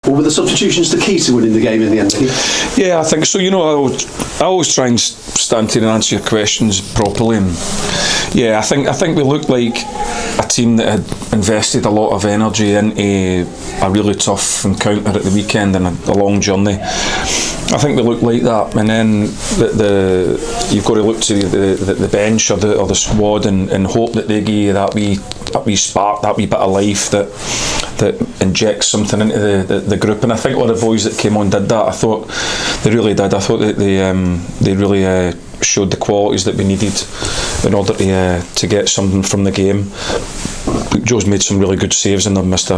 But were the substitutions the key to winning the game in the end? Yeah, I think so. I always try and stand here and answer your questions properly. And yeah, I think we looked like a team that had invested a lot of energy into a really tough encounter at the weekend and a long journey. I think we looked like that, and then you've got to look to the bench or the squad and hope that they give you that wee spark, that wee bit of life that injects something into the group. And I think all the boys that came on did that. I thought they really did. I thought that they really showed the qualities that we needed in order to get something from the game. Joe's made some really good saves and they've missed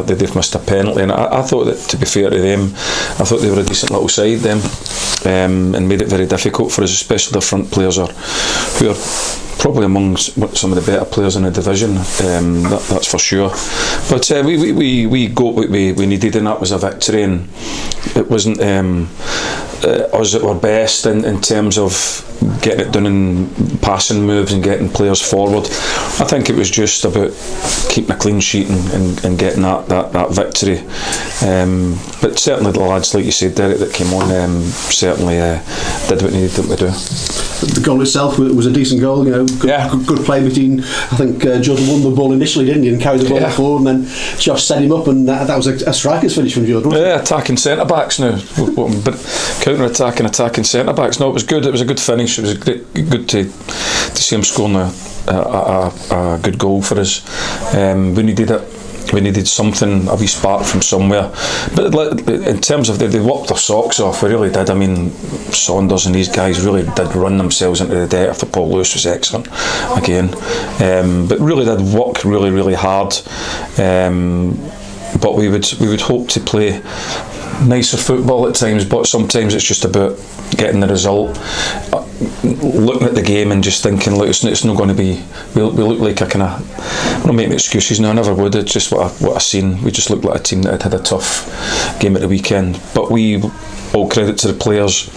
a penalty, and I thought that, to be fair to them, I thought they were a decent little side them, and made it very difficult for us, especially the front players who are probably among some of the better players in the division, that's for sure. But we got what we needed, and that was a victory, and it wasn't us at our best in terms of getting it done in passing moves and getting players forward. I think it was just about keeping a clean sheet and getting that victory. But certainly the lads, like you said, Derek, that came on, certainly did what needed them to do. The goal itself was a decent goal, good play between, I think Jordan won the ball initially, didn't he, and carried the ball forward, and then Josh set him up, and that was a striker's finish from Jordan. Attacking centre-backs now, but counter-attacking centre-backs. No, it was good. It was a good finish. It was good to see him scoring a good goal for us. We needed it. We needed something, a wee spark from somewhere. But in terms of they worked their socks off, we really did. I mean, Saunders and these guys really did run themselves into the debt. I thought Paul Lewis was excellent again, but really did work really, really hard. But we would hope to play nicer football at times, but sometimes it's just about getting the result, looking at the game and just thinking, look, it's not going to be, we look like I'm not making excuses now, I never would. It's just what I seen. We just looked like a team that had a tough game at the weekend, but all credit to the players,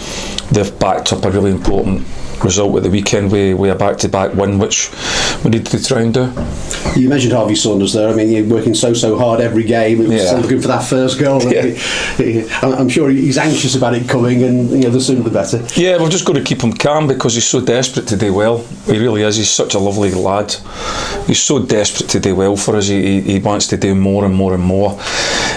they've backed up a really important result at the weekend with a back-to-back win, which we need to try and do. You mentioned Harvey Saunders there. I mean, you're working so hard every game. It was still looking for that first goal. I'm sure he's anxious about it coming, and the sooner the better. Yeah, we've just got to keep him calm because he's so desperate to do well. He really is. He's such a lovely lad. He's so desperate to do well for us. He wants to do more and more and more.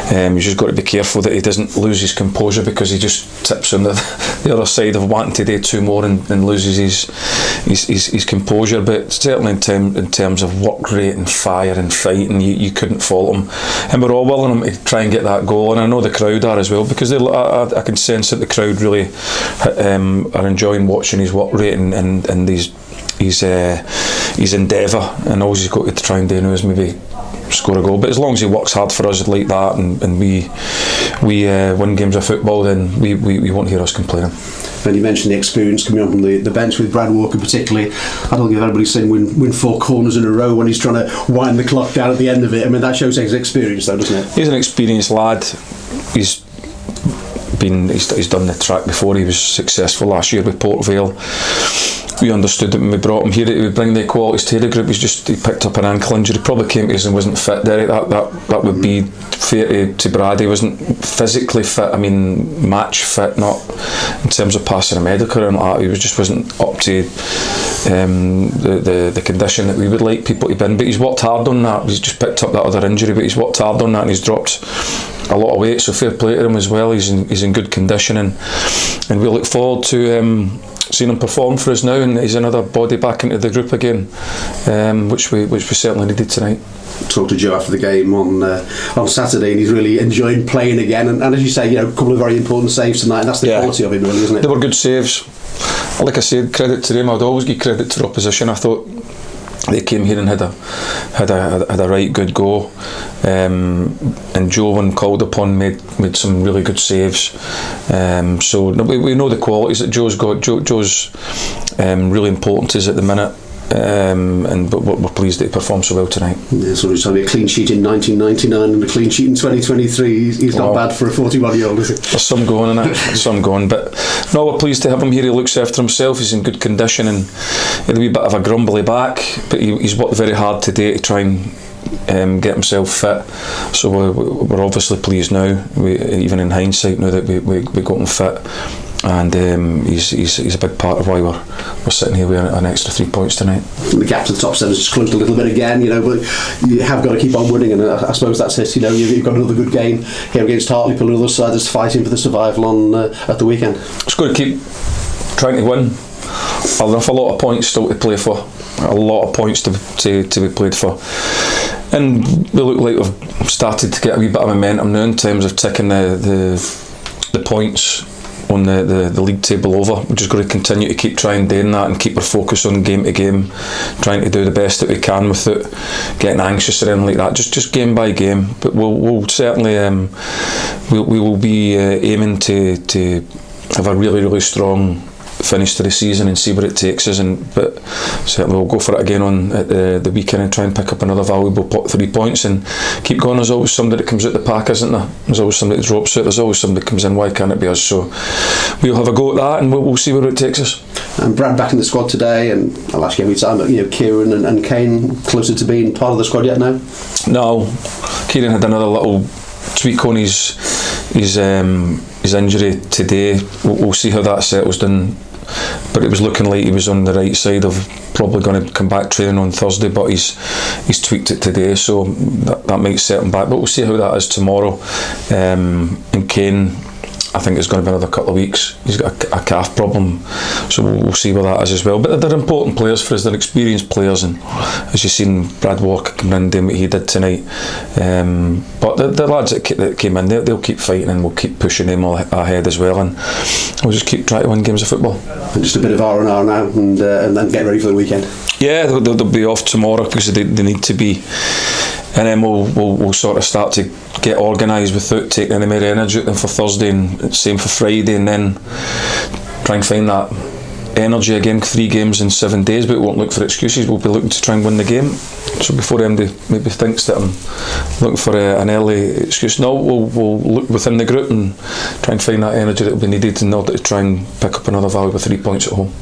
He's just got to be careful that he doesn't lose his composure, because he just tips on the other side of wanting to do two more and loses his composure. But certainly in terms of work rate and fire and fight, and you couldn't fault him, and we're all willing him to try and get that goal, and I know the crowd are as well, because I can sense that the crowd really are enjoying watching his work rate and his endeavour, and all he's got to try and do now is maybe score a goal. But as long as he works hard for us like that, and we win games of football, then we won't hear us complaining. And you mentioned the experience coming on from the bench with Brad Walker particularly. I don't think anybody's seen win 4 corners in a row when he's trying to wind the clock down at the end of it. I mean, that shows his experience though, doesn't it? He's an experienced lad. He's done the track before. He was successful last year with Port Vale. We understood that when we brought him here that he would bring the qualities to the group. He picked up an ankle injury, probably came to us and wasn't fit, Derek. That would be fair to Brad. He wasn't physically fit, I mean match fit, not in terms of passing a medical or anything like that. He just wasn't up to the condition that we would like people to be in. But he's worked hard on that. He's just picked up that other injury, but he's worked hard on that, and he's dropped a lot of weight, so fair play to him as well. He's in good condition, and we look forward to seeing him perform for us now, and he's another body back into the group again, which we certainly needed tonight. Talked to Joe after the game on Saturday, and he's really enjoying playing again, and as you say, a couple of very important saves tonight, and that's the quality of him, really, isn't it? They were good saves. Like I said, credit to them. I'd always give credit to the opposition. I thought they came here and had a right good go, and Joe, when called upon, made some really good saves. So we know the qualities that Joe's got. Joe's really important to us at the minute. But we're pleased that he performed so well tonight. Yeah, so he's having a clean sheet in 1999 and a clean sheet in 2023. He's not bad for a 41-year-old, is he? There's some going in it, some going. But no, we're pleased to have him here. He looks after himself. He's in good condition, and he had a wee bit of a grumbly back, but he's worked very hard today to try and get himself fit. So we're obviously pleased now, even in hindsight, now that we got him fit. And he's a big part of why we're sitting here with an extra 3 points tonight. The gap to the top 7 has just closed a little bit again, but you have got to keep on winning, and I suppose that's it. You've got another good game here against Hartlepool, on the other side that's fighting for the survival at the weekend. It's got to keep trying to win. There's a lot of points still to play for, a lot of points to be played for, and we look like we've started to get a wee bit of momentum now in terms of ticking the points on the league table over. We're just going to continue to keep trying doing that and keep our focus on game to game, trying to do the best that we can without getting anxious or anything like that. Just game by game. But we'll certainly we will be aiming to have a really, really strong finish to the season and see where it takes us, but certainly we'll go for it again on the weekend and try and pick up another valuable 3 points and keep going. There's always somebody that comes out the pack, isn't there? There's always somebody that drops out, there's always somebody that comes in. Why can't it be us? So we'll have a go at that, and we'll see where it takes us. And Brad back in the squad today, and I'll ask you every time, Kieran and Kane closer to being part of the squad yet now? No, Kieran had another little tweak on his injury today. We'll see how that settles down, but it was looking like he was on the right side of probably going to come back training on Thursday, but he's tweaked it today, so that might set him back, but we'll see how that is tomorrow. And Kane, I think it's going to be another couple of weeks. He's got a calf problem, so we'll see where that is as well. But they're important players for us, they're experienced players, and as you've seen Brad Walker come in and doing what he did tonight. But the lads that came in, they'll keep fighting, and we'll keep pushing them all ahead as well, and we'll just keep trying to win games of football. And just a bit of R&R now, and then get ready for the weekend. Yeah, they'll be off tomorrow because they need to be. And then we'll sort of start to get organised without taking any more energy out them for Thursday, and same for Friday, and then try and find that energy again. 3 games in 7 days, but we won't look for excuses. We'll be looking to try and win the game. So before anybody maybe thinks that I'm looking for an early excuse, no, we'll look within the group and try and find that energy that will be needed in order to try and pick up another valuable 3 points at home.